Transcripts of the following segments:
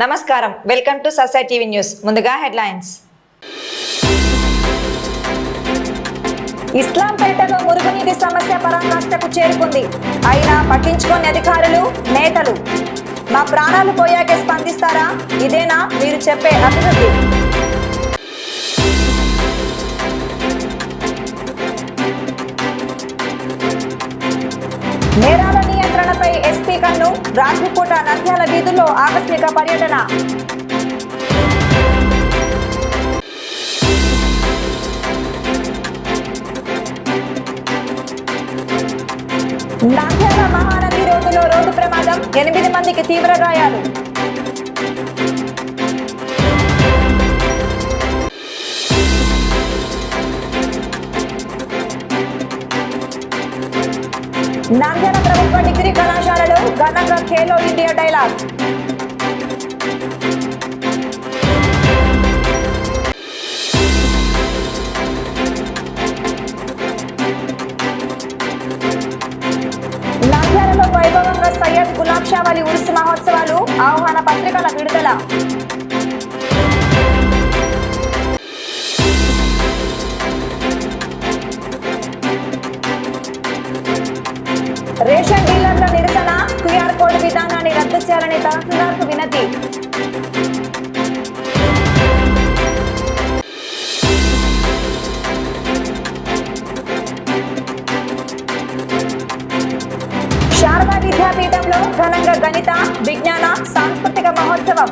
నమస్కారం, welcome to society TV news. ముందుగా headlines. ఇస్లాంపేటలో మురుగునీటి సమస్య పరాకాష్ఠకు చేరుకుంది. అయినా పట్టించుకోని అధికారులు, నేతలు. మా ప్రాణాలు పోయాకే స్పందిస్తారా? ఇదేనా మీరు చెప్పే అభివృద్ధి? నేరాల నియంత్రణపై ఎస్పీ కన్ను. రాత్రిపూట నంద్యాల వీధుల్లో ఆకస్మిక పర్యటన. నంద్యాల మహానది రోడ్డులో రోడ్డు ప్రమాదం, 8 మందికి తీవ్ర గాయాలు. నంద్యాల ప్రభుత్వ డిగ్రీ కళాశాలలో ఘనంగా ఖేలో ఇండియా డైలాగ్. నంద్యాలలో వైభవంగా సయ్యద్ గులాబ్ షా వలి ఉరుసు మహోత్సవాలు, ఆహ్వాన పత్రికల విడుదల. రేషన్ డీలర్ల నిరసన, క్యూఆర్ కోడ్ విధానాన్ని రద్దు చేయాలని తహసీల్దార్కు వినతి. శారదా విద్యాపీఠంలో ఘనంగా గణిత, విజ్ఞాన, సాంస్కృతిక మహోత్సవం.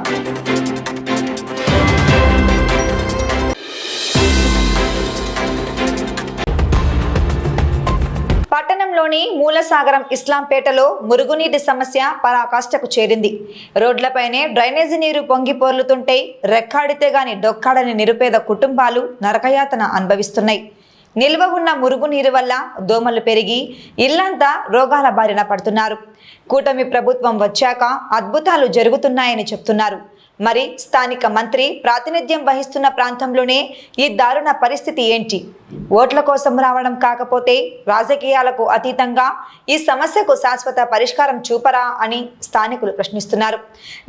పట్టణంలోని మూలసాగరం ఇస్లాంపేటలో మురుగునీటి సమస్య పరాకాష్ఠకు చేరింది. రోడ్లపైనే డ్రైనేజీ నీరు పొంగి పొర్లుతుంటే రెక్కాడితే గాని డొక్కాడని నిరుపేద కుటుంబాలు నరకయాతన అనుభవిస్తున్నాయి. నిల్వ ఉన్న మురుగునీరు వల్ల దోమలు పెరిగి ఇల్లంతా రోగాల బారిన పడుతున్నారు. కూటమి ప్రభుత్వం వచ్చాక అద్భుతాలు జరుగుతున్నాయని చెప్తున్నారు. మరి స్థానిక మంత్రి ప్రాతినిధ్యం వహిస్తున్న ప్రాంతంలోనే ఈ దారుణ పరిస్థితి ఏంటి? ఓట్ల కోసం రావడం కాకపోతే రాజకీయాలకు అతీతంగా ఈ సమస్యకు శాశ్వత పరిష్కారం చూపరా అని స్థానికులు ప్రశ్నిస్తున్నారు.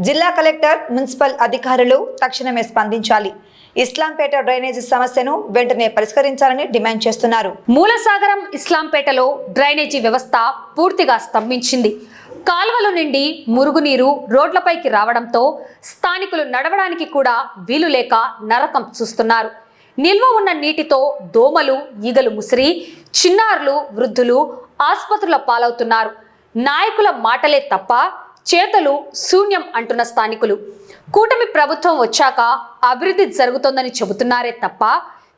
జిల్లా కలెక్టర్, మున్సిపల్ అధికారులు తక్షణమే స్పందించాలి. ఇస్లాంపేట డ్రైనేజీ సమస్యను వెంటనే పరిష్కరించాలని డిమాండ్ చేస్తున్నారు. మూలసాగరం ఇస్లాంపేటలో డ్రైనేజీ వ్యవస్థ పూర్తిగా స్తంభించింది. కాలువల నుండి మురుగునీరు రోడ్లపైకి రావడంతో స్థానికులు నడవడానికి కూడా వీలు లేక నరకం చూస్తున్నారు. నిల్వ ఉన్న నీటితో దోమలు, ఈగలు ముసిరి చిన్నారులు, వృద్ధులు ఆసుపత్రుల పాలవుతున్నారు. నాయకుల మాటలే తప్ప చేతలు శూన్యం అంటున్న స్థానికులు కూటమి ప్రభుత్వం వచ్చాక అభివృద్ధి జరుగుతోందని చెబుతున్నారే తప్ప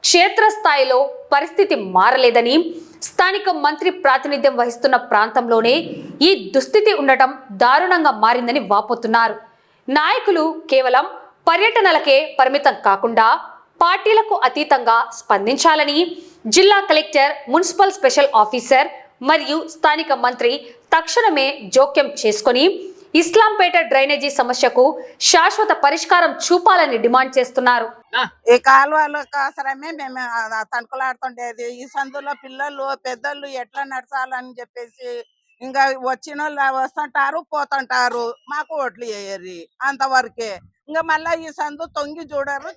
క్షేత్రస్థాయిలో పరిస్థితి మారలేదని, స్థానిక మంత్రి ప్రాతినిధ్యం వహిస్తున్న ప్రాంతంలోనే ఈ దుస్థితి ఉండటం దారుణంగా మారిందని వాపోతున్నారు. నాయకులు కేవలం పర్యటనలకే పరిమితం కాకుండా పార్టీలకు అతీతంగా స్పందించాలని జిల్లా కలెక్టర్, మున్సిపల్ స్పెషల్ ఆఫీసర్ మరియు స్థానిక మంత్రి తక్షణమే జోక్యం చేసుకొని ఇస్లాంపేట డ్రైనేజీ సమస్యకు శాశ్వత పరిష్కారం చూపాలని డిమాండ్ చేస్తున్నారు. ఈ కాలువల కోసమే మేము తణుకులాడుతుండేది. ఈ సందులో పిల్లలు, పెద్దలు ఎట్లా నడచాలని చెప్పేసి ఇంకా వచ్చిన వాళ్ళు వస్తుంటారు, పోతుంటారు. మాకు ఓట్లు వేయరు అంతవరకే. ఇంకా మళ్ళా ఈ సందు తొంగి చూడరు,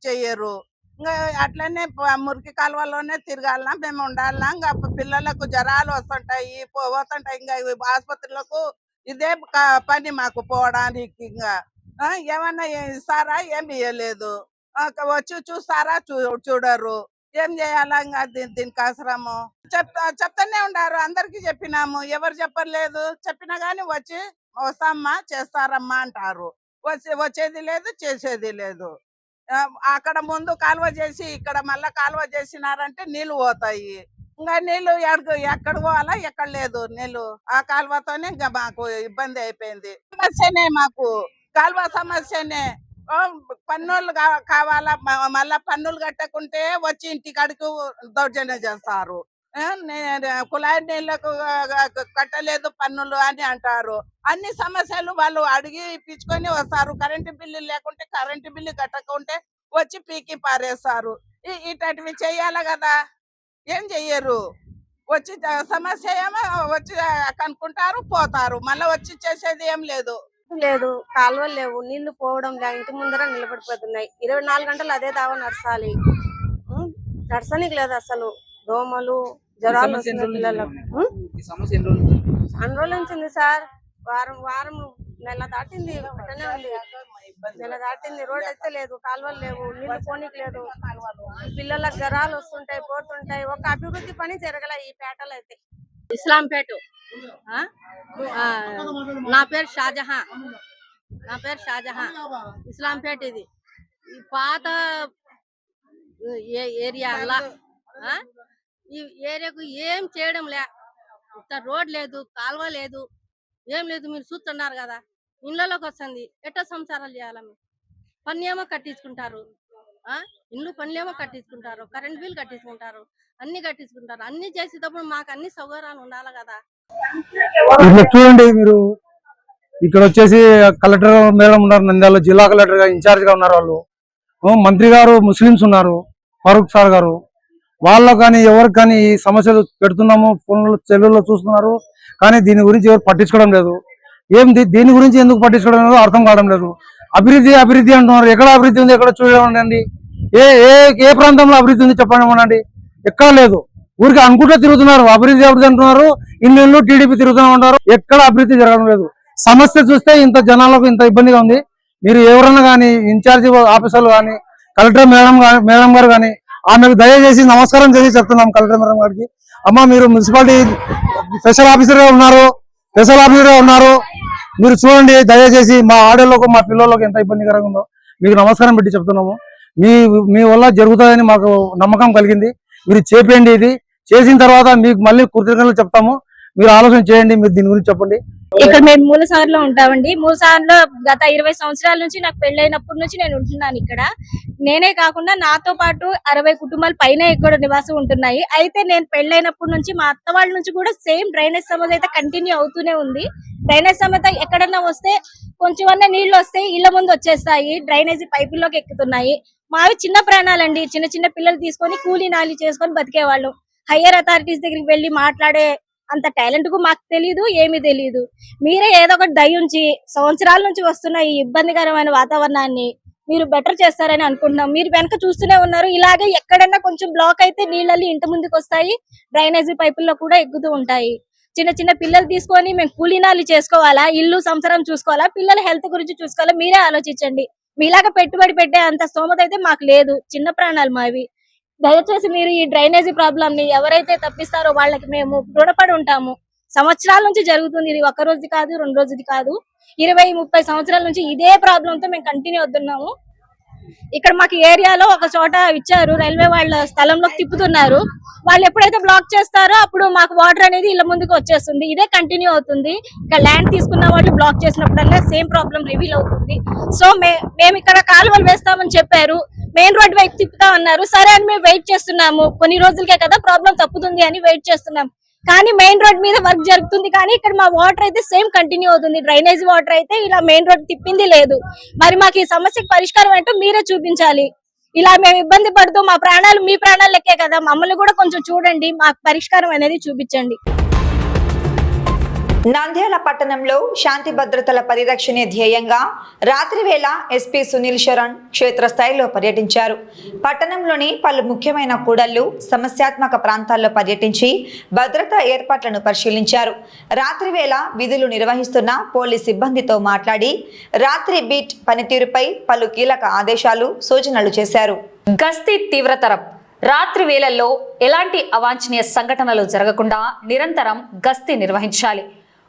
చెయ్యరు. ఇంకా అట్లనే మురికి కాలువలోనే తిరగాలన్నా, మేము ఉండాలన్నా. ఇంకా పిల్లలకు జ్వరాలు వస్తుంటాయి, పోతుంటాయి. ఇంకా ఆసుపత్రులకు ఇదే పని మాకు పోవడానికి. ఇంకా ఏమన్నా ఇస్తారా? ఏమి ఇవ్వలేదు. వచ్చి చూస్తారా? చూడరు. ఏం చేయాలా? ఇంకా దీనికి అవసరము చెప్తానే ఉండారు. అందరికి చెప్పినాము, ఎవరు చెప్పలేదు. చెప్పినా గానీ వచ్చి వస్తామ్మా, చేస్తారమ్మా అంటారు. వచ్చేది లేదు, చేసేది లేదు. అక్కడ ముందు కాలువ చేసి ఇక్కడ మళ్ళా కాలువ చేసినారంటే నీళ్లు పోతాయి. ఇంకా నీళ్లు ఎక్కడ పోవాలా? ఎక్కడ లేదు నీళ్లు. ఆ కాలువతోనే ఇంకా మాకు ఇబ్బంది అయిపోయింది. సమస్యనే మాకు, కాలువ సమస్యనే. పన్నులు కావాలా? మళ్ళా పన్నులు కట్టకుంటే వచ్చి ఇంటి కాడికి దౌర్జన్యం చేస్తారు. కుళాయి నీళ్లకు కట్టలేదు పన్నులు అని అంటారు. అన్ని సమస్యలు వాళ్ళు అడిగి ఇప్పించుకొని వస్తారు. కరెంటు బిల్లు లేకుంటే, కరెంటు బిల్లు కట్టకుంటే వచ్చి పీకి పారేస్తారు. ఇట్లాంటివి చెయ్యాలి కదా, ఏం చెయ్యరు. వచ్చి సమస్య ఏమో వచ్చి కనుక్కుంటారు, పోతారు. మళ్ళీ వచ్చి చేసేది ఏం లేదు. లేదు, కాలువలు లేవు, నీళ్లు పోవడం లే, ఇంటి ముందర నిలబడిపోతున్నాయి. 24 గంటలు అదే దావ నడసాలి. నడసనికి లేదు అసలు. దోమలు, జ్వరాలు వస్తున్నాయి పిల్లలకు. అన్ని రోజుల నుంచి ఉంది సార్. వారం నెల దాటింది, అట్టనే ఉంది. నెల దాటింది. రోడ్ అయితే లేదు, కాలువలు లేవు, నీళ్లు పోనీకి లేదు. పిల్లలకు జ్వరాలు వస్తుంటాయి, పోతుంటాయి. ఒక అభివృద్ధి పని జరగల ఈ పేటలో అయితే. ఇస్లాంపేట. నా పేరు షాజహాన్. ఇస్లాంపేట. ఇది ఈ పాత ఏరియా. ఈ ఏరియాకు ఏం చేయడం లే. రోడ్ లేదు, కాలువ లేదు, ఏం లేదు. మీరు చూస్తున్నారు కదా, ఇళ్ళలోకి వస్తుంది. ఎట్టో సంసారాలు చేయాలి. పన్నేమో కట్టించుకుంటారు, ఇల్లు పనులేమో కట్టించుకుంటారు, కరెంట్ బిల్ కట్టించుకుంటారు, అన్ని కట్టించుకుంటారు. అన్ని చేసేటప్పుడు మాకు అన్ని సౌకర్యాలు ఉండాలి కదా. ఇట్లా చూడండి మీరు, ఇక్కడ వచ్చేసి కలెక్టర్ మేడం ఉన్నారు, నంద్యాల జిల్లా కలెక్టర్ గా ఇన్ఛార్జ్ గా ఉన్నారు వాళ్ళు. మంత్రి గారు ముస్లిమ్స్ ఉన్నారు, ఫరూక్ సార్ గారు. వాళ్ళకు కానీ ఎవరికి కానీ ఈ సమస్యలు పెడుతున్నాము, ఫోన్లో సెల్లుల్లో చూస్తున్నారు, కానీ దీని గురించి ఎవరు పట్టించుకోవడం లేదు. దీని గురించి ఎందుకు పట్టించుకోవడం లేదో అర్థం కావడం లేదు. అభివృద్ధి అభివృద్ధి అంటున్నారు. ఎక్కడ అభివృద్ధి ఉంది? ఎక్కడ చూడండి. ఏ ప్రాంతంలో అభివృద్ధి ఉంది చెప్పండి. ఎక్కడ లేదు. ఊరికి అనుకుంటూ తిరుగుతున్నారు. అభివృద్ధి అంటున్నారు, ఇల్లు టీడీపీ తిరుగుతూ ఉంటారు. ఎక్కడ అభివృద్ధి జరగడం లేదు. సమస్య చూస్తే ఇంత జనాలకు ఇంత ఇబ్బందిగా ఉంది. మీరు ఎవరైనా కానీ ఇన్ఛార్జి ఆఫీసర్లు కానీ, కలెక్టర్ మేడం గారు కానీ, ఆమెకు దయచేసి నమస్కారం చేసి చెప్తున్నాం కలెక్టర్ మేడం గారికి. అమ్మ, మీరు మున్సిపాలిటీ స్పెషల్ ఆఫీసర్ గా ఉన్నారు, మీరు చూడండి దయచేసి. మా ఆడోళ్ళకు మా పిల్లలకు ఎంత ఇబ్బందికరంగా ఉందో మీకు నమస్కారం పెట్టి చెప్తున్నాము. మీ వల్ల జరుగుతుందని మాకు నమ్మకం కలిగింది. మీరు చేపేయండి. ఇది చేసిన తర్వాత మీకు మళ్ళీ కృతజ్ఞతలు చెప్తాము. మీరు ఆలోచన చేయండి, మీరు దీని గురించి చెప్పండి. ఇక్కడ మేము మూలసార్లో ఉంటామండి. మూలసార్లో గత 20 సంవత్సరాల నుంచి నాకు పెళ్ళైనప్పటి నుంచి నేను ఉంటున్నాను ఇక్కడ. నేనే కాకుండా నాతో పాటు 60 కుటుంబాలు పైన ఇక్కడ నివాసం ఉంటున్నాయి. అయితే నేను పెళ్ళైనప్పటి నుంచి మా అత్త వాళ్ళ నుంచి కూడా సేమ్ డ్రైనేజ్ సమస్య అయితే కంటిన్యూ అవుతూనే ఉంది. డ్రైనేజ్ సమస్య ఎక్కడన్నా వస్తే కొంచెమన్నా నీళ్లు వస్తాయి, ఇళ్ల ముందు వచ్చేస్తాయి, డ్రైనేజీ పైపుల్లోకి ఎక్కుతున్నాయి. మావి చిన్న ప్రాణాలండి. చిన్న పిల్లలు తీసుకొని కూలీ నాలి చేసుకొని బతికేవాళ్ళు. హయ్యర్ అథారిటీస్ దగ్గరికి వెళ్ళి మాట్లాడే అంత టాలెంట్ కు మాకు తెలియదు, ఏమీ తెలియదు. మీరే ఏదో ఒకటి దయించి సంవత్సరాల నుంచి వస్తున్న ఈ ఇబ్బందికరమైన వాతావరణాన్ని మీరు బెటర్ చేస్తారని అనుకుంటున్నాం. మీరు వెనక చూస్తూనే ఉన్నారు. ఇలాగే ఎక్కడన్నా కొంచెం బ్లాక్ అయితే నీళ్ళಲ್ಲಿ ఇంటి ముందుకు వస్తాయి, డ్రైనేజీ పైపుల్లో కూడా ఎక్కుతూ ఉంటాయి. చిన్న పిల్లలు తీసుకొని మేము కూలీనాలు చేసుకోవాలా, ఇల్లు సంసారం చూసుకోవాలా, పిల్లల హెల్త్ గురించి చూసుకోవాలా? మీరే ఆలోచించండి. మీలాగా పెట్టుబడి పెట్టే అంత స్తోమత అయితే మాకు లేదు. చిన్న ప్రాణాలు మావి. దయచేసి మీరు ఈ డ్రైనేజీ ప్రాబ్లం ని ఎవరైతే తప్పిస్తారో వాళ్ళకి మేము రుణపడి ఉంటాము. సంవత్సరాల నుంచి జరుగుతుంది. ఇది ఒక రోజు కాదు, 2 రోజుది కాదు, 20-30 సంవత్సరాల నుంచి ఇదే ప్రాబ్లంతో మేము కంటిన్యూ అవుతున్నాము. ఇక్కడ మాకు ఏరియాలో ఒక చోట ఇచ్చారు, రైల్వే వాళ్ళ స్థలంలో తిప్పుతున్నారు. వాళ్ళు ఎప్పుడైతే బ్లాక్ చేస్తారో అప్పుడు మాకు వాటర్ అనేది ఇళ్ళ ముందుకు వచ్చేస్తుంది. ఇదే కంటిన్యూ అవుతుంది. ఇక్కడ ల్యాండ్ తీసుకున్న వాళ్ళు బ్లాక్ చేసినప్పుడల్లా సేమ్ ప్రాబ్లం రివీల్ అవుతుంది. సో మేము ఇక్కడ కాలువలు వేస్తామని చెప్పారు, మెయిన్ రోడ్ వైపు తిప్పుతా అన్నారు. సరే అని మేము వెయిట్ చేస్తున్నాము. కొన్ని రోజులకే కదా ప్రాబ్లం తప్పుతుంది అని వెయిట్ చేస్తున్నాం. కానీ మెయిన్ రోడ్ మీద వర్క్ జరుగుతుంది, కానీ ఇక్కడ మా వాటర్ అయితే సేమ్ కంటిన్యూ అవుతుంది. డ్రైనేజ్ వాటర్ అయితే ఇలా మెయిన్ రోడ్ తిప్పింది లేదు. మరి మాకు ఈ సమస్యకు పరిష్కారం ఏంటో మీరే చూపించాలి. ఇలా మేము ఇబ్బంది పడుతూ మా ప్రాణాలు మీ ప్రాణాలు లెక్కే కదా, మమ్మల్ని కూడా కొంచెం చూడండి, మాకు పరిష్కారం అనేది చూపించండి. నంద్యాల పట్టణంలో శాంతి భద్రతల పరిరక్షణే ధ్యేయంగా రాత్రి వేళ ఎస్పీ సునీల్ శరణ్ క్షేత్రస్థాయిలో పర్యటించారు. పట్టణంలోని పలు ముఖ్యమైన కూడళ్లు, సమస్యాత్మక ప్రాంతాల్లో పర్యటించి భద్రతా ఏర్పాట్లను పరిశీలించారు. రాత్రి వేళ విధులు నిర్వహిస్తున్న పోలీస్ సిబ్బందితో మాట్లాడి రాత్రి బీట్ పనితీరుపై పలు కీలక ఆదేశాలు, సూచనలు చేశారు. గస్తీ తీవ్రతరం. రాత్రి వేళల్లో ఎలాంటి అవాంఛనీయ సంఘటనలు జరగకుండా నిరంతరం గస్తీ నిర్వహించాలి.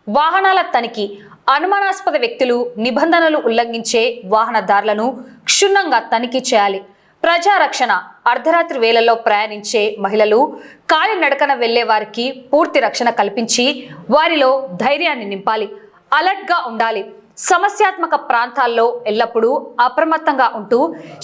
వాహనాల తనిఖీ. అనుమానాస్పద వ్యక్తులు, నిబంధనలు ఉల్లంఘించే వాహనదారులను క్షుణ్ణంగా తనిఖీ చేయాలి. ప్రజారక్షణ. అర్ధరాత్రి వేళల్లో ప్రయాణించే మహిళలు, కాలినడకన వెళ్లే వారికి పూర్తి రక్షణ కల్పించి వారిలో ధైర్యాన్ని నింపాలి. అలర్ట్గా ఉండాలి. సమస్యాత్మక ప్రాంతాల్లో ఎల్లప్పుడూ అప్రమత్తంగా ఉంటూ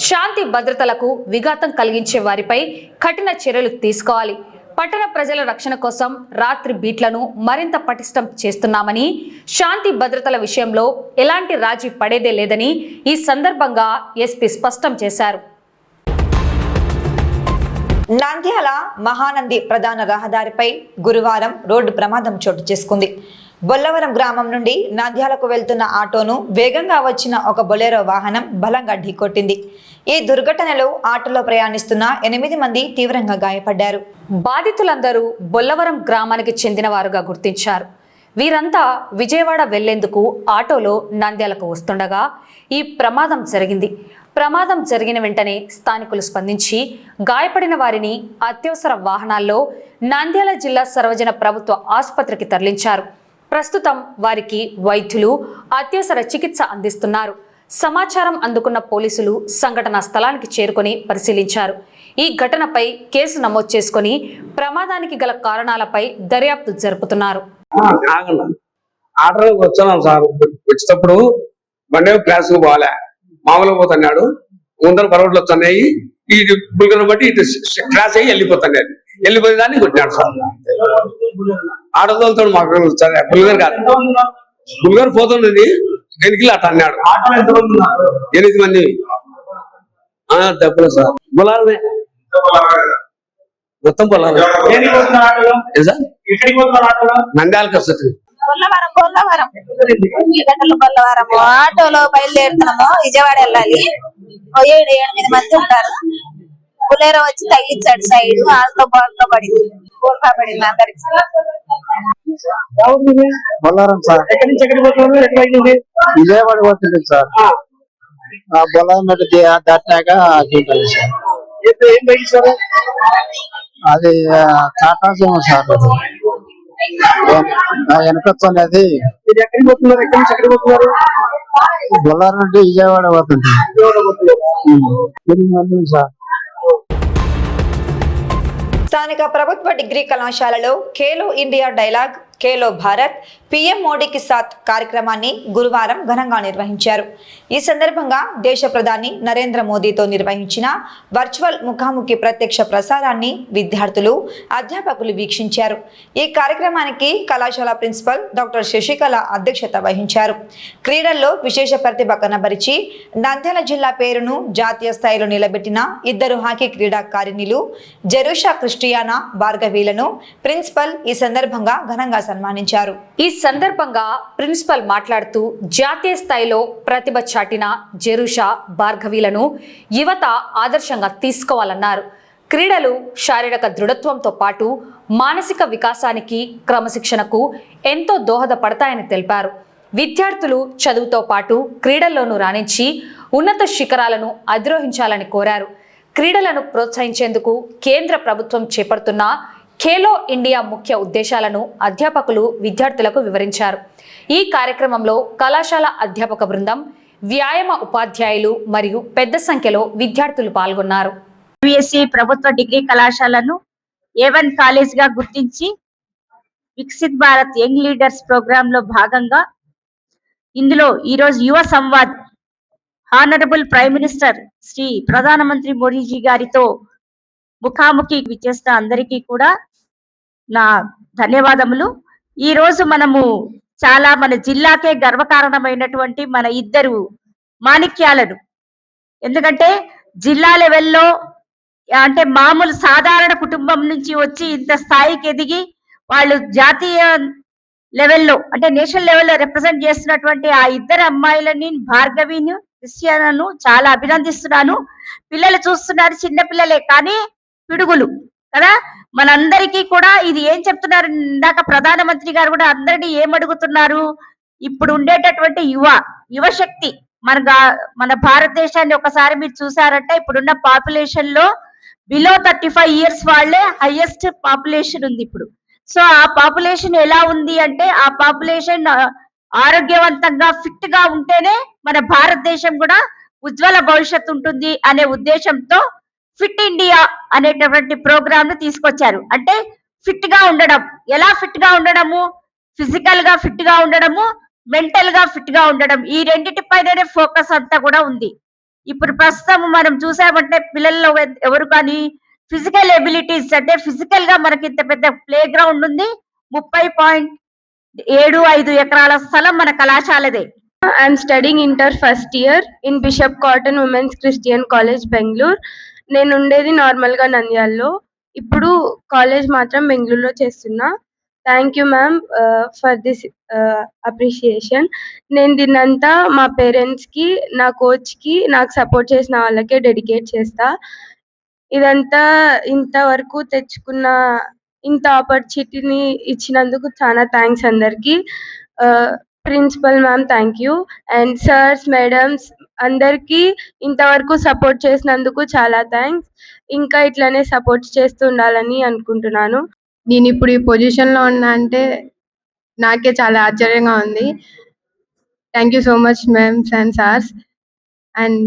శాంతి భద్రతలకు విఘాతం కలిగించే వారిపై కఠిన చర్యలు తీసుకోవాలి. పట్టణ ప్రజల రక్షణ కోసం రాత్రి బీట్లను మరింత పటిష్టం చేస్తున్నామని, శాంతి భద్రతల విషయంలో ఎలాంటి రాజీ పడేదే లేదని ఈ సందర్భంగా ఎస్పీ స్పష్టం చేశారు. నంద్యాల మహానంది ప్రధాన రహదారిపై గురువారం రోడ్డు ప్రమాదం చోటు చేసుకుంది. బొల్లవరం గ్రామం నుండి నంద్యాలకు వెళ్తున్న ఆటోను వేగంగా వచ్చిన ఒక బొలెరో వాహనం బలంగా ఢీకొట్టింది. ఈ దుర్ఘటనలో ఆటోలో ప్రయాణిస్తున్న 8 మంది తీవ్రంగా గాయపడ్డారు. బాధితులందరూ బొల్లవరం గ్రామానికి చెందిన వారుగా గుర్తించారు. వీరంతా విజయవాడ వెళ్లేందుకు ఆటోలో నంద్యాలకు వస్తుండగా ఈ ప్రమాదం జరిగింది. ప్రమాదం జరిగిన వెంటనే స్థానికులు స్పందించి గాయపడిన వారిని అత్యవసర వాహనాల్లో నంద్యాల జిల్లా సర్వజన ప్రభుత్వ ఆసుపత్రికి తరలించారు. ప్రస్తుతం వారికి వైద్యులు అత్యవసర చికిత్స అందిస్తున్నారు. సమాచారం అందుకున్న పోలీసులు సంఘటనా స్థలానికి చేరుకొని పరిశీలించారు. ఈ ఘటనపై కేసు నమోదు చేసుకుని ప్రమాదానికి గల కారణాలపై దర్యాప్తు జరుపుతున్నారు. ఆటోకి వచ్చాను సార్. వచ్చేటప్పుడు బండి క్లాస్ పోలే, మామూలుగా పోతున్నాడు. ముందర బరోడ్లు వస్తున్నాయి, ఈ బుల్గర్ బట్టి ఇటు క్లాస్ అయ్యి వెళ్ళిపోయి దాన్ని కొట్టినాడు సార్. ఆటో తోలుతాడు మాకు బుల్గర్ కాదు, బుల్గర్ పోతున్నది వెనుకలు అట్ట అన్నాడు. 8 మంది డబ్బులు సార్. బొలారమే మొత్తం బొలారం. నంద్యాలకు వస్తుంది. బొల్లవరం ఆటోలో బయలుదేరుతున్నాము. విజయవాడ వెళ్ళాలి. 7 మంది ఉంటారు. బులేరో వచ్చి తగిలించాడు సైడ్. వాళ్ళతో బాల్లో పడింది, కూరకా పడింది అందరికి. బొల్లారం సార్. విజయవాడ పోతుంది సార్. బొల్లారం దాటినాక సార్ అది టాటా సుమో సార్. వెనకొచ్చనేది బొల్లారం నుండి విజయవాడ పోతుంది సార్. స్థానిక ప్రభుత్వ డిగ్రీ కళాశాలలో Khelo India dialogue, Khelo Bharat, PM మోడీకి సాత్ కార్యక్రమాన్ని గురువారం ఘనంగా నిర్వహించారు. ఈ సందర్భంగా దేశ ప్రధాని నరేంద్ర మోదీతో నిర్వహించిన వర్చువల్ ముఖాముఖి ప్రత్యక్ష ప్రసారాన్ని విద్యార్థులు, అధ్యాపకులు వీక్షించారు. ఈ కార్యక్రమానికి కళాశాల ప్రిన్సిపల్ డాక్టర్ శశికళ అధ్యక్షత వహించారు. క్రీడల్లో విశేష ప్రతిభ కనబరిచి నంద్యాల జిల్లా పేరును జాతీయ స్థాయిలో నిలబెట్టిన 2 హాకీ క్రీడాకారిణులు జెరూషా క్రిస్టియానా భార్గవీలను ప్రిన్సిపల్ ఈ సందర్భంగా ఘనంగా సన్మానించారు. ఈ సందర్భంగా ప్రిన్సిపల్ మాట్లాడుతూ జాతీయ స్థాయిలో ప్రతిభ చాటిన జెరూషా భార్గవీలను యువత ఆదర్శంగా తీసుకోవాలన్నారు. క్రీడలు శారీరక దృఢత్వంతో పాటు మానసిక వికాసానికి, క్రమశిక్షణకు ఎంతో దోహదపడతాయని తెలిపారు. విద్యార్థులు చదువుతో పాటు క్రీడల్లోనూ రాణించి ఉన్నత శిఖరాలను అధిరోహించాలని కోరారు. క్రీడలను ప్రోత్సహించేందుకు కేంద్ర ప్రభుత్వం చేపడుతున్న ఖేలో ఇండియా ముఖ్య ఉద్దేశాలను అధ్యాపకులు విద్యార్థులకు వివరించారు. ఈ కార్యక్రమంలో కళాశాల అధ్యాపక బృందం, వ్యాయామ ఉపాధ్యాయులు మరియు పెద్ద సంఖ్యలో విద్యార్థులు పాల్గొన్నారు. బీఎస్సీ ప్రభుత్వ డిగ్రీ కళాశాలను A1 కాలేజ్ గా గుర్తించి Viksit Bharat young leaders program లో భాగంగా ఇందులో ఈరోజు Yuva Samvad honourable prime minister Shri ప్రధానమంత్రి మోడీజీ గారితో ముఖాముఖి విచ్చేసిన అందరికీ కూడా నా ధన్యవాదములు. ఈ రోజు మనము చాలా మన జిల్లాకే గర్వకారణమైనటువంటి మన 2 మాణిక్యాలను, ఎందుకంటే జిల్లా లెవెల్లో అంటే మామూలు సాధారణ కుటుంబం నుంచి వచ్చి ఇంత స్థాయికి ఎదిగి వాళ్ళు జాతీయ లెవెల్లో అంటే నేషనల్ లెవెల్లో రిప్రజెంట్ చేస్తున్నటువంటి ఆ 2 అమ్మాయిలని, భార్గవిని, క్రిస్టియానాను చాలా అభినందిస్తున్నాను. పిల్లలు చూస్తున్నారు, చిన్న పిల్లలే కానీ పిడుగులు కదా. మనందరికీ కూడా ఇది ఏం చెప్తున్నారు, ఇందాక ప్రధానమంత్రి గారు కూడా అందరినీ ఏమడుగుతున్నారు, ఇప్పుడు ఉండేటటువంటి యువశక్తి మన భారతదేశాన్ని ఒకసారి మీరు చూసారంటే ఇప్పుడున్న పాపులేషన్ లో బిలో 35 ఇయర్స్ వాళ్ళే హైయెస్ట్ పాపులేషన్ ఉంది ఇప్పుడు. సో ఆ పాపులేషన్ ఎలా ఉంది అంటే ఆ పాపులేషన్ ఆరోగ్యవంతంగా ఫిట్ గా ఉంటేనే మన భారతదేశం కూడా ఉజ్వల భవిష్యత్తు ఉంటుంది అనే ఉద్దేశంతో ఫిట్ ఇండియా అనేటటువంటి ప్రోగ్రామ్ ను తీసుకొచ్చారు. అంటే ఫిట్ గా ఉండడం, ఎలా ఫిట్ గా ఉండడము, ఫిజికల్ గా ఫిట్ గా ఉండడము, మెంటల్ గా ఫిట్ గా ఉండడం, ఈ రెండింటిపైనే ఫోకస్ అంతా కూడా ఉంది. ఇప్పుడు ప్రస్తుతం మనం చూసామంటే పిల్లల్లో ఎవరు కానీ ఫిజికల్ ఎబిలిటీస్ అంటే ఫిజికల్ గా మనకి ఇంత పెద్ద ప్లే గ్రౌండ్ ఉంది, 30.75 ఎకరాల స్థలం మన కళాశాలదే. I'm studying inter first year in Bishop Cotton Women's Christian College, Bangalore. నేను ఉండేది నార్మల్ గా నంద్యాలలో, ఇప్పుడు కాలేజ్ మాత్రం బెంగళూరులో చేస్తున్నా. Thank you ma'am for this appreciation. నేను దీన్నంతా మా పేరెంట్స్కి, నా కోచ్కి, నాకు సపోర్ట్ చేసిన వాళ్ళకే డెడికేట్ చేస్తా. ఇదంతా ఇంతవరకు తెచ్చుకున్న ఇంత ఆపర్చునిటీని ఇచ్చినందుకు చాలా థ్యాంక్స్ అందరికీ. Principal ma'am thank you, and sirs madams అందరికీ ఇంతవరకు సపోర్ట్ చేసినందుకు చాలా థ్యాంక్స్. ఇంకా ఇట్లానే సపోర్ట్ చేస్తూ ఉండాలని అనుకుంటున్నాను. నేను ఇప్పుడు ఈ పొజిషన్లో ఉన్నా అంటే నాకే చాలా ఆశ్చర్యంగా ఉంది. Thank you so much ma'ams and sirs. And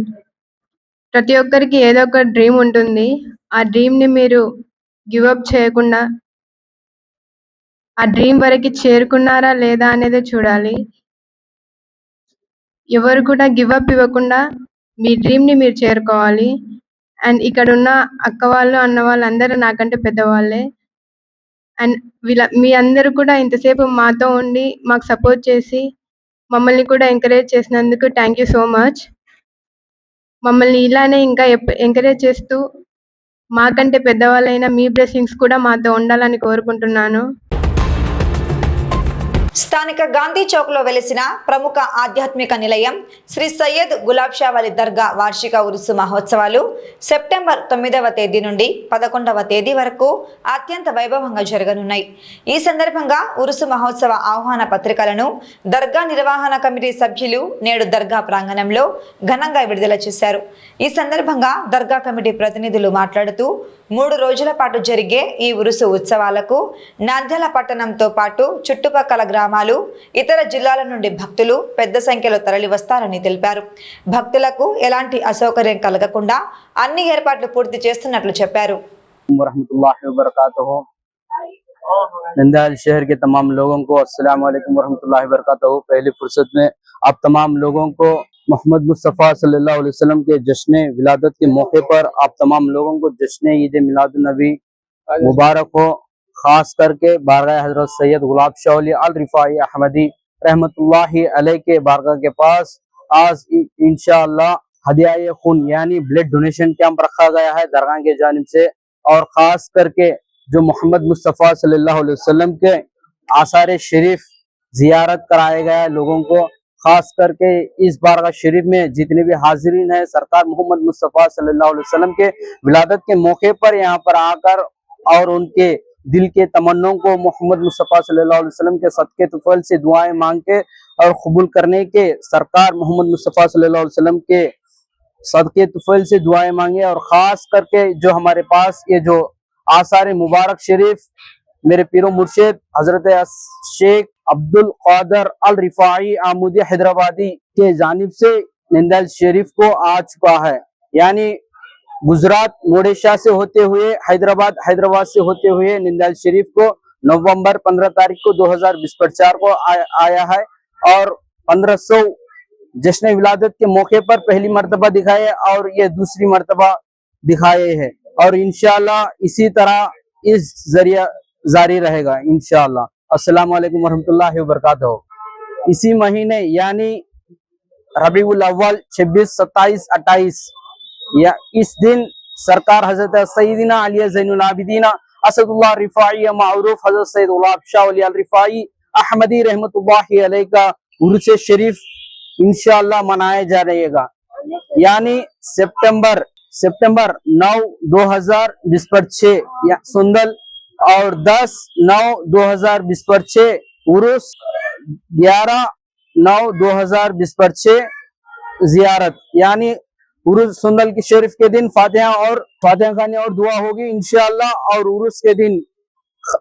ప్రతి ఒక్కరికి ఏదో ఒక డ్రీమ్ ఉంటుంది. ఆ డ్రీమ్ని మీరు గివ్ అప్ చేయకుండా ఆ డ్రీమ్ వరకు చేరుకున్నారా లేదా అనేది చూడాలి. ఎవరు కూడా గివ్ అప్ ఇవ్వకుండా మీ డ్రీమ్ని మీరు చేరుకోవాలి. అండ్ ఇక్కడ ఉన్న అక్క వాళ్ళు, అన్న వాళ్ళు అందరూ నాకంటే పెద్దవాళ్ళే. అండ్ మీ అందరూ కూడా ఇంతసేపు మాతో ఉండి మాకు సపోర్ట్ చేసి మమ్మల్ని కూడా ఎంకరేజ్ చేసినందుకు థ్యాంక్ యూ సో మచ్. మమ్మల్ని ఇలానే ఇంకా ఎంకరేజ్ చేస్తూ మాకంటే పెద్దవాళ్ళైన మీ బ్లెస్సింగ్స్ కూడా మాతో ఉండాలని కోరుకుంటున్నాను. స్థానిక గాంధీ చౌక్లో వెలిసిన ప్రముఖ ఆధ్యాత్మిక నిలయం శ్రీ సయ్యద్ గులాబ్ షా వలి దర్గా వార్షిక ఉరుసు మహోత్సవాలు సెప్టెంబర్ 9వ తేదీ నుండి 11వ తేదీ వరకు అత్యంత వైభవంగా జరగనున్నాయి. ఈ సందర్భంగా ఉరుసు మహోత్సవ ఆహ్వాన పత్రికలను దర్గా నిర్వహణ కమిటీ సభ్యులు నేడు దర్గా ప్రాంగణంలో ఘనంగా విడుదల చేశారు. ఈ సందర్భంగా దర్గా కమిటీ ప్రతినిధులు మాట్లాడుతూ 3 రోజుల పాటు జరిగే ఈ ఉరుసు ఉత్సవాలకు నంద్యాల పట్టణంతో పాటు చుట్టుపక్కల గ్రామాలు, ఇతర జిల్లాల నుండి భక్తులు పెద్ద సంఖ్యలో తరలి వస్తారని తెలిపారు. భక్తులకు ఎలాంటి అసౌకర్యం కలగకుండా అన్ని ఏర్పాట్లు పూర్తి చేస్తున్నట్లు చెప్పారు. नंदयाल शहर के तमाम लोगों को अस्सलाम वालेकुम वरहमतुल्लाहि वबरकातुहू। पहली फुर्सत में आप तमाम लोगों को मोहम्मद मुस्तफ़ा सल्लल्लाहु अलैहि वसल्लम के जश्न विलादत के मौके पर आप तमाम लोगों को जश्न ईद मिलादुन नबी मुबारक हो। खास करके बारगाह हजरत सैयद गुलाब शाह वली अल रिफाई अहमदी रहमतुल्लाहि अलैह के बारगाह के पास आज इंशाअल्लाह हदियाए खून यानी ब्लड डोनेशन कैंप रखा गया है दरगाह के जानिब से। और खास करके जो मोहम्मद मुस्तफ़ा सल्लल्लाहु अलैहि वसल्लम के आसार शरीफ जियारत कराया गया है लोगों को। खास करके इस बारगाह शरीफ में जितने भी हाजिरीन हैं सरकार मोहम्मद मुस्तफ़ा सल्लल्लाहु अलैहि वसल्लम के विलादत के मौके पर यहाँ पर आकर और उनके दिल के तमन्नों को मोहम्मद मुस्तफ़ा सल्लल्लाहु अलैहि वसल्लम के सदके तुफैल से दुआएं मांग के और कबूल करने के सरकार मोहम्मद मुस्तफ़ा सल्लल्लाहु अलैहि वसल्लम के सदके तुफैल से दुआएं मांगे। और खास करके जो हमारे पास ये जो आसार मुबारक शरीफ मेरे पीरो मुर्शिद हजरत शेख अब्दुल कादर अल रिफाई आमुदी हैदराबादी के जानिब से नंदयाल शरीफ को आ चुका है। यानी गुजरात मोडेशा से होते हुए हैदराबाद से होते हुए नंदयाल शरीफ को नवंबर 15 तारीख को 2024 को आया है। और 1500 जश्न विलादत के मौके पर पहली मर्तबा दिखाए और ये दूसरी मर्तबा दिखाए हैं। और इंशाअल्लाह इसी तरह इस जरिया जारी रहेगा इंशाअल्लाह। अस्सलाम वालेकुम वरहमतुल्लाहि वबरकातुहू। इसी महीने यानी रबीउल अव्वल 26, 27, 28 या इस दिन सरकार हजरत सईदना अली ज़ैनुल आबिदीना असदुल्लाह रिफाई मारूफ हजरत सैयद गुलाब शाह वली अल रिफाई अहमदी रहमतुल्लाहि अलैह का उर्स शरीफ इंशाअल्लाह मनाया जा रहेगा। यानी सितंबर 9, 2026 या सुंदल और 10, 9, 2026 उर्स, 11, 9, 2026 जियारत। यानी उर्स सुंदल की शरीफ के दिन फातिहा खानी और दुआ होगी इंशाअल्लाह। और उर्स के दिन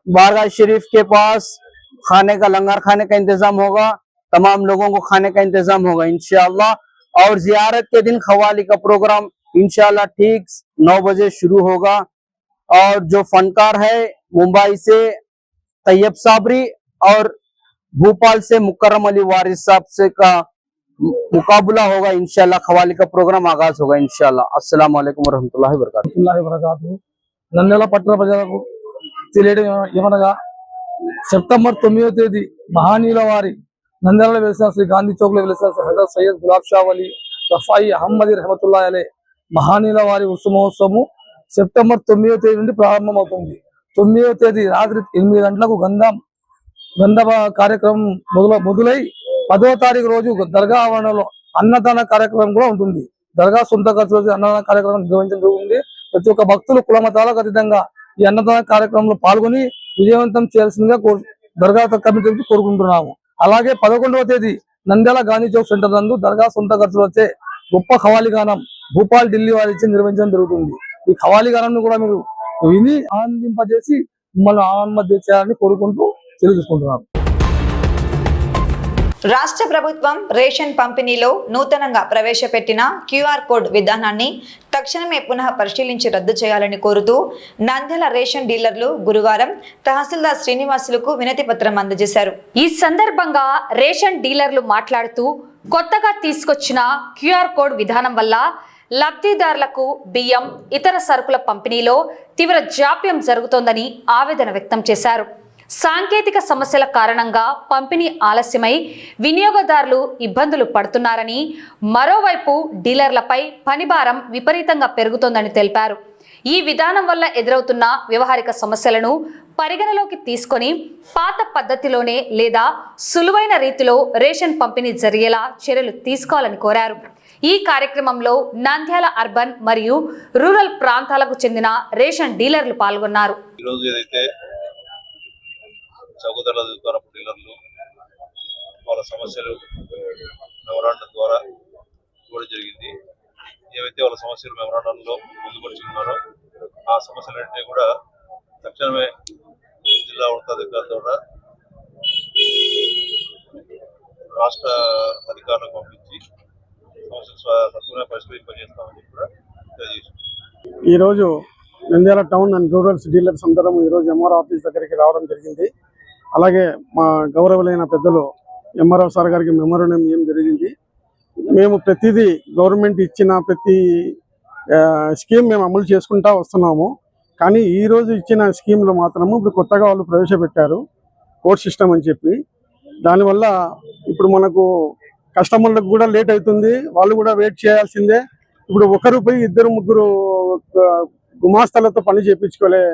बारगाह शरीफ के पास खाने का लंगर खाने का इंतजाम होगा, तमाम लोगों को खाने का इंतजाम होगा इंशाअल्लाह। और जियारत के दिन खवाली का प्रोग्राम इंशाअल्लाह ठीक 9 बजे शुरू होगा। और जो फनकार है मुंबई से तैयब साबरी और भोपाल से मुकर्रम अली वारिस साहब से का मुकाबला होगा इंशाअल्लाह। खवाली का प्रोग्राम आगाज होगा इंशाअल्लाह। अस्सलाम वालेकुम वरहमतुल्लाहि वबरकातुहू। నంద్యాల పట్టణ ప్రజలకు తెలియడం ఏమనగా సెప్టెంబర్ 9వ తేదీ మహానీయుల వారి నంద్యాలలో వెలిసిన శ్రీ గాంధీ చౌక్ లో వెలిసిన హజరత్ సయ్యద్ గులాబ్ షా వలి రఫాయి అహ్మదీ రహమతుల్లాహి అలైహి మహానీయుల వారి ఉత్సవ మహోత్సవం సెప్టెంబర్ 9వ తేదీ నుండి ప్రారంభమవుతుంది. 9వ తేదీ రాత్రి 8 గంటలకు గంధం గంధవ కార్యక్రమం మొదలై 10వ తారీఖు రోజు దర్గా ఆవరణలో అన్నదాన కార్యక్రమం కూడా ఉంటుంది. దర్గా సొంత ఖర్చులో అన్నదాన కార్యక్రమం నిర్వహించడం జరుగుతుంది. ప్రతి ఒక్క భక్తులు కుల మతాలకు అతీతంగా ఈ అన్నదాన కార్యక్రమంలో పాల్గొని విజయవంతం చేయాల్సిందిగా దర్గా కమిటీ కోరుకుంటున్నాము. అలాగే 11వ తేదీ నంద్యాల గాంధీ చౌక్ సెంటర్ నందు దర్గా సొంత ఖర్చులు వచ్చే గొప్ప ఖవాలీగానం భూపాల్ ఢిల్లీ వారి ఇచ్చి నిర్వహించడం జరుగుతుంది. ఈ ఖవాలీగానం కూడా మీరు విని ఆనందింపజేసి మిమ్మల్ని ఆనంద చేయాలని కోరుకుంటూ తెలియజేసుకుంటున్నాను. రాష్ట్ర ప్రభుత్వం రేషన్ పంపిణీలో నూతనంగా ప్రవేశపెట్టిన క్యూఆర్ కోడ్ విధానాన్ని తక్షణమే పునః పరిశీలించి రద్దు చేయాలని కోరుతూ నంద్యాల రేషన్ డీలర్లు గురువారం తహసీల్దార్ శ్రీనివాసులకు వినతి పత్రం అందజేశారు. ఈ సందర్భంగా రేషన్ డీలర్లు మాట్లాడుతూ కొత్తగా తీసుకొచ్చిన క్యూఆర్ కోడ్ విధానం వల్ల లబ్ధిదారులకు బియ్యం, ఇతర సరుకుల పంపిణీలో తీవ్ర జాప్యం జరుగుతోందని ఆవేదన వ్యక్తం చేశారు. సాంకేతిక సమస్యల కారణంగా పంపిణీ ఆలస్యమై వినియోగదారులు ఇబ్బందులు పడుతున్నారని, మరోవైపు డీలర్లపై పనిభారం విపరీతంగా పెరుగుతోందని తెలిపారు. ఈ విధానం వల్ల ఎదురవుతున్న వ్యవహారిక సమస్యలను పరిగణలోకి తీసుకొని పాత పద్ధతిలోనే లేదా సులువైన రీతిలో రేషన్ పంపిణీ జరిగేలా చర్యలు తీసుకోవాలని కోరారు. ఈ కార్యక్రమంలో నంద్యాల అర్బన్ మరియు రూరల్ ప్రాంతాలకు చెందిన రేషన్ డీలర్లు పాల్గొన్నారు. చౌకధరల ద్వారా డీలర్లు వాళ్ళ సమస్యలు మెమరాండం ద్వారా ఇవ్వడం జరిగింది. ఏవైతే వాళ్ళ సమస్యలు మెమరాండంలో పొందుపరుచుకున్నారో ఆ సమస్యలన్నింటినీ కూడా తక్షణమే జిల్లా ఉన్నతాధికారుల ద్వారా రాష్ట్ర అధికారులకు పంపించి సమస్యలు తక్కువనే పరిష్కరింపజేస్తామని కూడా తెలియజేస్తున్నాం. ఈరోజు నంద్యాల టౌన్ అండ్ రూరల్స్ డీలర్స్ అందరం ఈరోజు ఎంఆర్ఓ ఆఫీస్ దగ్గరికి రావడం జరిగింది. అలాగే మా గౌరవులైన పెద్దలు ఎంఆర్ఓ సార్ గారికి మెమోరాండం ఇవ్వడం జరిగింది. మేము ప్రతిదీ గవర్నమెంట్ ఇచ్చిన ప్రతి స్కీమ్ మేము అమలు చేసుకుంటా వస్తున్నాము. కానీ ఈరోజు ఇచ్చిన స్కీమ్లో మాత్రము ఇప్పుడు కొత్తగా వాళ్ళు ప్రవేశపెట్టారు కోడ్ సిస్టమ్ అని చెప్పి. దానివల్ల ఇప్పుడు మనకు కస్టమర్లకు కూడా లేట్ అవుతుంది, వాళ్ళు కూడా వెయిట్ చేయాల్సిందే. ఇప్పుడు ఒకరు పోయి 2-3 గుమాస్తాలతో పని చేయించుకోలే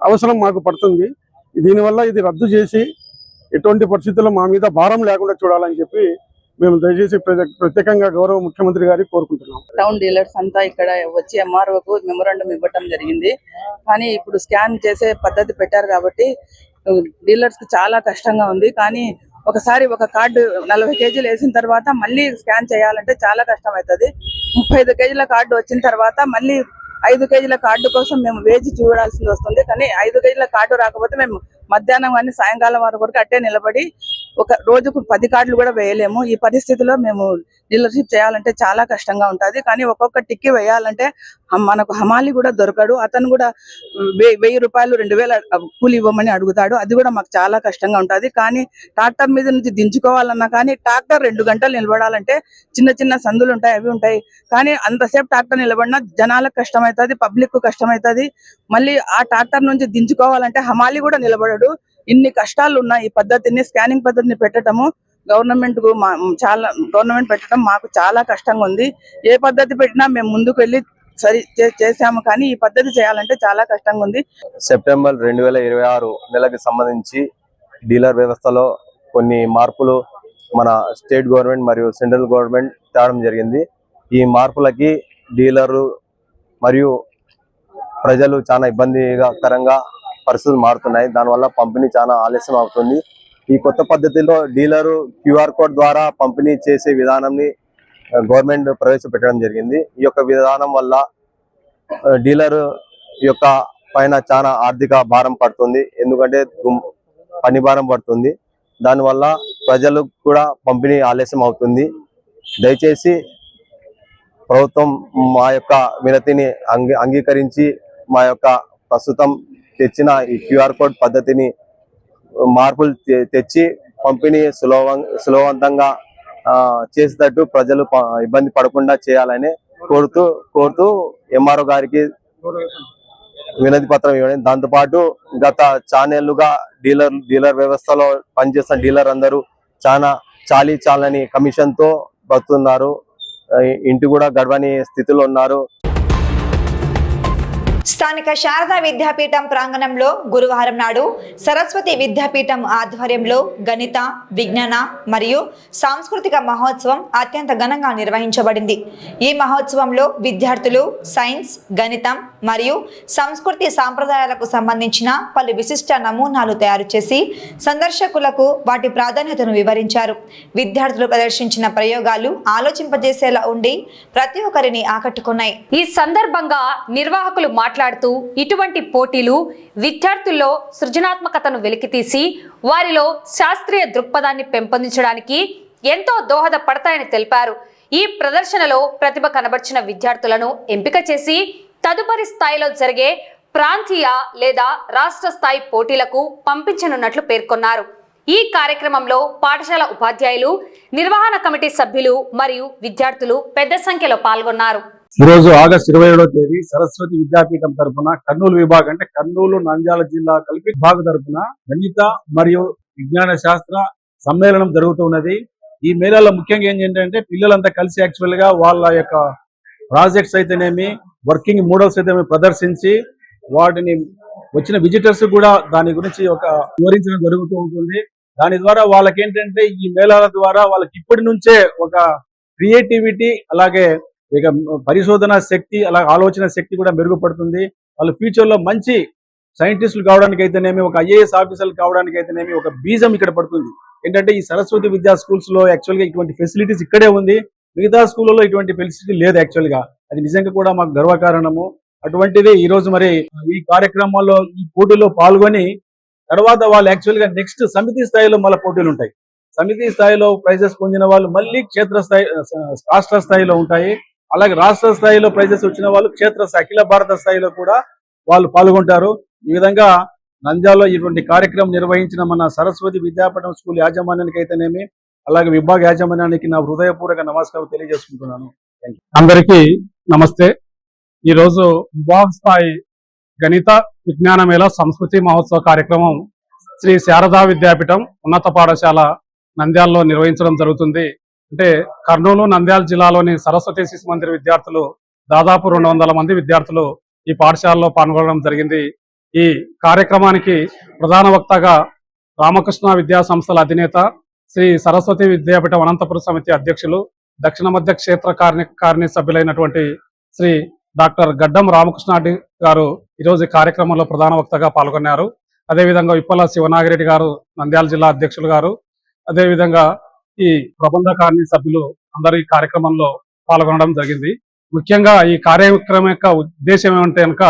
అవసరం మాకు పడుతుంది. దీనివల్ల ఇది రద్దు చేసి ఎటువంటి పరిస్థితుల్లో మా మీద భారం లేకుండా చూడాలని చెప్పి మేము దయచేసి ప్రత్యేకంగా గౌరవ ముఖ్యమంత్రి గారికి కోరుకుంటున్నాం. టౌన్ డీలర్స్ అంతా ఇక్కడ వచ్చి ఎంఆర్ఓకు మెమోరాండం ఇవ్వటం జరిగింది. కానీ ఇప్పుడు స్కాన్ చేసే పద్ధతి పెట్టారు కాబట్టి డీలర్స్ కి చాలా కష్టంగా ఉంది. కానీ ఒకసారి ఒక కార్డు 40 కేజీలు వేసిన తర్వాత మళ్ళీ స్కాన్ చేయాలంటే చాలా కష్టం అవుతుంది. 35 కేజీల కార్డు వచ్చిన తర్వాత మళ్ళీ 5 కేజీల కార్డు కోసం మేము వేచి చూడాల్సి వస్తుంది. కానీ 5 కేజీల కార్డు రాకపోతే మేము మధ్యాహ్నం కానీ సాయంకాలం వరకు అట్టే నిలబడి ఒక రోజుకు 10 కార్డులు కూడా వేయలేము. ఈ పరిస్థితిలో మేము డీలర్షిప్ చేయాలంటే చాలా కష్టంగా ఉంటుంది. కానీ ఒక్కొక్క టిక్కి వేయాలంటే మనకు హమాలి కూడా దొరకడు. అతను కూడా 1000 రూపాయలు 2000 కూలి ఇవ్వమని అడుగుతాడు. అది కూడా మాకు చాలా కష్టంగా ఉంటుంది. కానీ ట్రాక్టర్ మీద నుంచి దించుకోవాలన్నా కానీ ట్రాక్టర్ 2 గంటలు నిలబడాలంటే చిన్న చిన్న సందులు ఉంటాయి, అవి ఉంటాయి. కానీ అంతసేపు ట్రాక్టర్ నిలబడినా జనాలకు కష్టమవుతుంది, పబ్లిక్ కష్టమవుతుంది. మళ్ళీ ఆ ట్రాక్టర్ నుంచి దించుకోవాలంటే హమాలి కూడా నిలబడడు. ఇన్ని కష్టాలు ఉన్నాయి. ఈ పద్ధతిని స్కానింగ్ పద్ధతిని పెట్టడము గవర్నమెంట్ పెట్టడం మాకు చాలా కష్టంగా ఉంది. ఏ పద్ధతి పెట్టినా మేము ముందుకు వెళ్ళి సరి చేసాము, కానీ ఈ పద్ధతి చేయాలంటే చాలా కష్టంగా ఉంది. సెప్టెంబర్ 2026 నెలకు సంబంధించి డీలర్ వ్యవస్థలో కొన్ని మార్పులు మన స్టేట్ గవర్నమెంట్ మరియు సెంట్రల్ గవర్నమెంట్ తేవడం జరిగింది. ఈ మార్పులకి డీలరు మరియు ప్రజలు చాలా ఇబ్బందికరంగా పరిస్థితులు మారుతున్నాయి. దానివల్ల పంపిణీ చాలా ఆలస్యం అవుతుంది. ఈ కొత్త పద్ధతిలో డీలరు క్యూఆర్ కోడ్ ద్వారా పంపిణీ చేసే విధానాన్ని గవర్నమెంట్ ప్రవేశపెట్టడం జరిగింది. ఈ యొక్క విధానం వల్ల డీలర్ యొక్క పైన చాలా ఆర్థిక భారం పడుతుంది, ఎందుకంటే పని భారం పడుతుంది. దానివల్ల ప్రజలకు కూడా పంపిణీ ఆలస్యం అవుతుంది. దయచేసి ప్రభుత్వం మా యొక్క వినతిని అంగీకరించి మా యొక్క ప్రస్తుతం తెచ్చిన ఈ క్యూఆర్ కోడ్ పద్ధతిని మార్పులు తెచ్చి పంపిణీ సులభవంతంగా చేసేటట్టు ప్రజలు ఇబ్బంది పడకుండా చేయాలని కోరుతూ ఎంఆర్ఓ గారికి వినతి పత్రం ఇవ్వడం. దాంతోపాటు గత చానేళ్లుగా డీలర్ వ్యవస్థలో పనిచేస్తున్న డీలర్ అందరూ చాలని కమిషన్ తో బతున్నారు. ఇంటి కూడా గడవని స్థితిలో ఉన్నారు. స్థానిక శారదా విద్యాపీఠం ప్రాంగణంలో గురువారం నాడు సరస్వతి విద్యాపీఠం ఆధ్వర్యంలో గణిత, విజ్ఞాన మరియు సాంస్కృతిక మహోత్సవం అత్యంత ఘనంగా నిర్వహించబడింది. ఈ మహోత్సవంలో విద్యార్థులు సైన్స్, గణితం మరియు సంస్కృతి సాంప్రదాయాలకు సంబంధించిన పలు విశిష్ట నమూనాలు తయారు చేసి సందర్శకులకు వాటి ప్రాధాన్యతను వివరించారు. విద్యార్థులు ప్రదర్శించిన ప్రయోగాలు ఆలోచింపజేసేలా ఉండి ప్రతి ఒక్కరిని ఆకట్టుకున్నాయి. ఈ సందర్భంగా నిర్వాహకులు మాట్లాడుతూ ఇటువంటి పోటీలు విద్యార్థుల్లో సృజనాత్మకతను వెలికితీసి వారిలో శాస్త్రీయ దృక్పథాన్ని పెంపొందించడానికి ఎంతో దోహదపడతాయని తెలిపారు. ఈ ప్రదర్శనలో ప్రతిభ కనబర్చిన విద్యార్థులను ఎంపిక చేసి తదుపరి స్థాయిలో జరిగే ప్రాంతీయ లేదా రాష్ట్ర స్థాయి పోటీలకు పంపించనున్నట్లు పేర్కొన్నారు. ఈ కార్యక్రమంలో పాఠశాల ఉపాధ్యాయులు, నిర్వహణ కమిటీ సభ్యులు మరియు విద్యార్థులు పెద్ద సంఖ్యలో పాల్గొన్నారు. ఈరోజు ఆగస్టు 27వ తేదీ సరస్వతి విద్యాపీఠం తరఫున కర్నూలు విభాగం అంటే కర్నూలు, నంద్యాల జిల్లా కలిపి విభాగం తరఫున గణిత మరియు విజ్ఞాన శాస్త్ర సమ్మేళనం జరుగుతున్నది. ఈ మేళాలో ముఖ్యంగా ఏంటంటే పిల్లలంతా కలిసి యాక్చువల్ గా వాళ్ళ యొక్క ప్రాజెక్ట్స్ అయితేనేమి, వర్కింగ్ మోడల్స్ అయితే ప్రదర్శించి వాటిని వచ్చిన విజిటర్స్ కూడా దాని గురించి వివరించడం జరుగుతూ ఉంటుంది. దాని ద్వారా వాళ్ళకి ఏంటంటే ఈ మేళాల ద్వారా వాళ్ళకి ఇప్పటి నుంచే ఒక క్రియేటివిటీ, అలాగే ఇక పరిశోధన శక్తి, అలాగే ఆలోచన శక్తి కూడా మెరుగుపడుతుంది. వాళ్ళు ఫ్యూచర్ లో మంచి సైంటిస్టులు కావడానికి అయితేనేమి, ఒక ఐఏఎస్ ఆఫీసర్లు కావడానికి అయితేనేమి ఒక బీజం ఇక్కడ పడుతుంది. ఏంటంటే ఈ సరస్వతి విద్యా స్కూల్స్ లో యాక్చువల్ గా ఇటువంటి ఫెసిలిటీస్ ఇక్కడే ఉంది. మిగతా స్కూళ్ళలో ఇటువంటి ఫెసిలిటీ లేదు యాక్చువల్ గా. అది నిజంగా కూడా మాకు గర్వకారణము. అటువంటిది ఈ రోజు మరి ఈ కార్యక్రమాల్లో ఈ పోటీలో పాల్గొని తర్వాత వాళ్ళు యాక్చువల్ గా నెక్స్ట్ సమితి స్థాయిలో మళ్ళీ పోటీలు ఉంటాయి. సమితి స్థాయిలో ప్రైజెస్ పొందిన వాళ్ళు మళ్ళీ రాష్ట్ర స్థాయిలో ఉంటాయి. అలాగే రాష్ట్ర స్థాయిలో ప్రైజెస్ వచ్చిన వాళ్ళు అఖిల భారత స్థాయిలో కూడా వాళ్ళు పాల్గొంటారు. ఈ విధంగా నంద్యాలలో ఇటువంటి కార్యక్రమం నిర్వహించిన మన సరస్వతి విద్యాపీఠం స్కూల్ యాజమాన్యానికి అయితేనేమి, అలాగే విభాగ యాజమాన్యానికి నా హృదయపూర్వక నమస్కారం తెలియజేసుకుంటున్నాను. అందరికీ నమస్తే. ఈరోజు విభాగ స్థాయి గణిత విజ్ఞాన మేళ సంస్కృతి మహోత్సవ కార్యక్రమం శ్రీ శారదా విద్యాపీఠం ఉన్నత పాఠశాల నంద్యాలలో నిర్వహించడం జరుగుతుంది. అంటే కర్నూలు, నంద్యాల జిల్లాలోని సరస్వతి శిశు మందిర్ విద్యార్థులు దాదాపు 200 మంది విద్యార్థులు ఈ పాఠశాలలో పాల్గొనడం జరిగింది. ఈ కార్యక్రమానికి ప్రధాన వక్తగా రామకృష్ణ విద్యా సంస్థల అధినేత, శ్రీ సరస్వతి విద్యాపీఠం అనంతపురం సమితి అధ్యక్షులు, దక్షిణ మధ్య క్షేత్ర కారిణి సభ్యులైనటువంటి శ్రీ డాక్టర్ గడ్డం రామకృష్ణారెడ్డి గారు ఈరోజు ఈ కార్యక్రమంలో ప్రధాన వక్తగా పాల్గొన్నారు. అదేవిధంగా విప్పల శివనాగిరెడ్డి గారు నంద్యాల జిల్లా అధ్యక్షులు గారు, అదేవిధంగా ఈ ప్రబంధ కారిణి సభ్యులు అందరూ ఈ కార్యక్రమంలో పాల్గొనడం జరిగింది. ముఖ్యంగా ఈ కార్యక్రమం యొక్క ఉద్దేశం ఏమంటే కనుక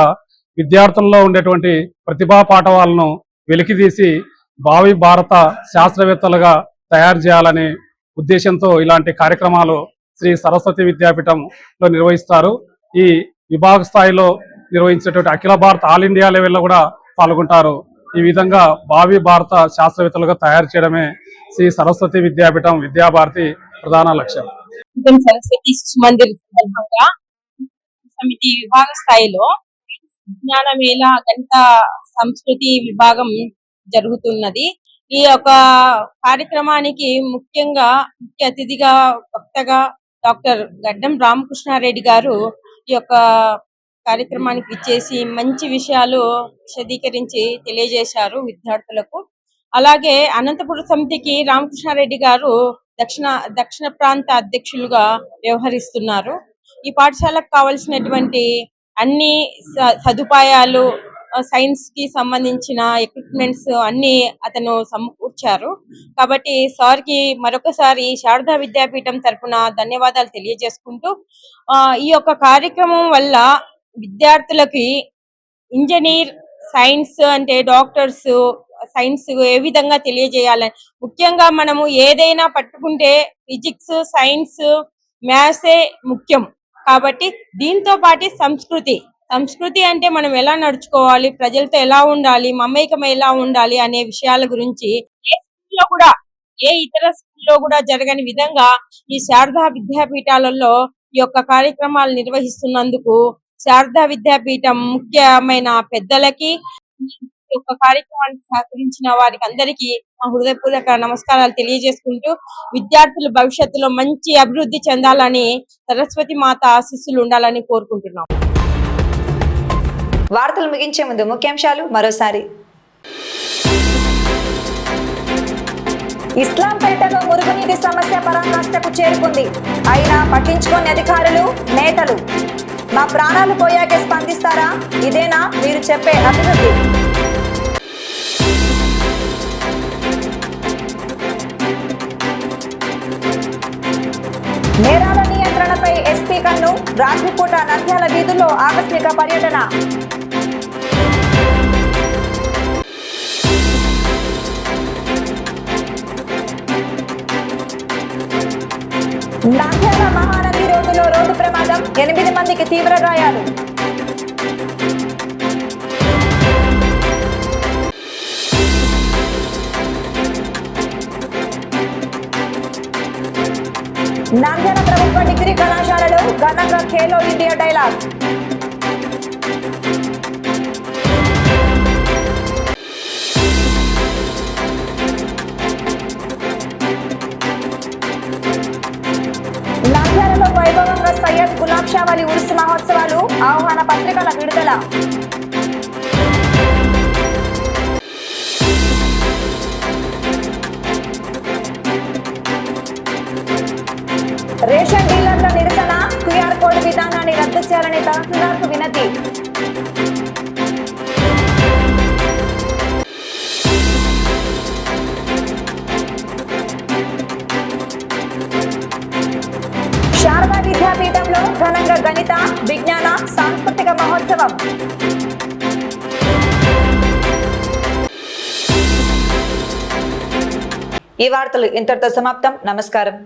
విద్యార్థుల్లో ఉండేటువంటి ప్రతిభా పాఠవాలను వెలికితీసి భావి భారత శాస్త్రవేత్తలుగా తయారు చేయాలనే ఉద్దేశంతో ఇలాంటి కార్యక్రమాలు శ్రీ సరస్వతి విద్యాపీఠంలో నిర్వహిస్తారు. ఈ విభాగ స్థాయిలో నిర్వహించేటువంటి అఖిల భారత ఆల్ ఇండియా లెవెల్లో కూడా పాల్గొంటారు. ఈ విధంగా భావి భారత శాస్త్రవేత్తలుగా తయారు చేయడమే శ్రీ సరస్వతి విద్యాపీఠం విద్యాభారతి ప్రధాన లక్ష్యం. సరస్వతి శిశు మందిర్ సందర్భంగా సమితి విభాగ స్థాయిలో విజ్ఞాన మేళ, గణిత, సంస్కృతి విభాగం జరుగుతున్నది. ఈ యొక్క కార్యక్రమానికి ముఖ్యంగా ముఖ్య అతిథిగా వక్తగా డాక్టర్ గడ్డం రామకృష్ణారెడ్డి గారు ఈ యొక్క కార్యక్రమానికి ఇచ్చేసి మంచి విషయాలు విశదీకరించి తెలియజేశారు విద్యార్థులకు. అలాగే అనంతపురం సమితికి రామకృష్ణారెడ్డి గారు దక్షిణ ప్రాంత అధ్యక్షులుగా వ్యవహరిస్తున్నారు. ఈ పాఠశాలకు కావలసినటువంటి అన్ని సదుపాయాలు, సైన్స్ కి సంబంధించిన ఎక్విప్మెంట్స్ అన్ని అతను సమకూర్చారు. కాబట్టి సార్ కి మరొకసారి శారదా విద్యాపీఠం తరఫున ధన్యవాదాలు తెలియజేసుకుంటూ, ఈ యొక్క కార్యక్రమం వల్ల విద్యార్థులకి ఇంజనీర్, సైన్స్ అంటే డాక్టర్స్, సైన్స్ ఏ విధంగా తెలియజేయాలని, ముఖ్యంగా మనము ఏదైనా పట్టుకుంటే ఫిజిక్స్, సైన్స్, మ్యాథ్సే ముఖ్యం. కాబట్టి దీంతో పాటు సంస్కృతి అంటే మనం ఎలా నడుచుకోవాలి, ప్రజలతో ఎలా ఉండాలి, మమేకం ఎలా ఉండాలి అనే విషయాల గురించి ఏ ఇతర స్కూల్లో కూడా జరగని విధంగా ఈ శారదా విద్యాపీఠాలలో ఈ యొక్క కార్యక్రమాలు నిర్వహిస్తున్నందుకు శారదా విద్యాపీఠం ముఖ్యమైన పెద్దలకి, ఈ యొక్క కార్యక్రమానికి సహకరించిన వారికి అందరికీ మా హృదయపూర్వక నమస్కారాలు తెలియజేసుకుంటూ, విద్యార్థులు భవిష్యత్తులో మంచి అభివృద్ధి చెందాలని, సరస్వతి మాత ఆశీస్సులు ఉండాలని కోరుకుంటున్నాం. వార్తలు ముగించే ముందు ముఖ్యాంశాలు మరోసారి. ఇస్లాంపేటలో మురుగునీటి సమస్య పరాకాష్ఠకు చేరుకుంది. అయినా పట్టించుకోని అధికారులు, నేతలు. మా ప్రాణాలు పోయాకే స్పందిస్తారా? ఇదేనా మీరు చెప్పే అభివృద్ధి? నేరాల నియంత్రణపై ఎస్పీ కన్ను. రాత్రిపూట నంద్యాల వీధుల్లో ఆకస్మిక పర్యటన. నంద్యాల మహానది రోడ్డులో రోడ్డు ప్రమాదం. 8 మందికి తీవ్ర గాయాలు. నంద్యాల ప్రభుత్వ డిగ్రీ కళాశాలలో ఘనంగా ఖేలో ఇండియా డైలాగ్. నంద్యాలలో వైభవంగా సయ్యద్ గులాబ్ షా వలి ఉరుసు మహోత్సవాలు. ఆహ్వాన పత్రికల విడుదల. రేషన్ డీలర్ల నిరసన. క్యూఆర్ కోడ్ విధానాన్ని రద్దు చేయాలని తహసీల్దార్కు వినతి. శారదా విద్యాపీఠంలో ఘనంగా గణిత, విజ్ఞాన, సాంస్కృతిక మహోత్సవం. ఈ వార్తలు ఇంతటితో సమాప్తం. నమస్కారం.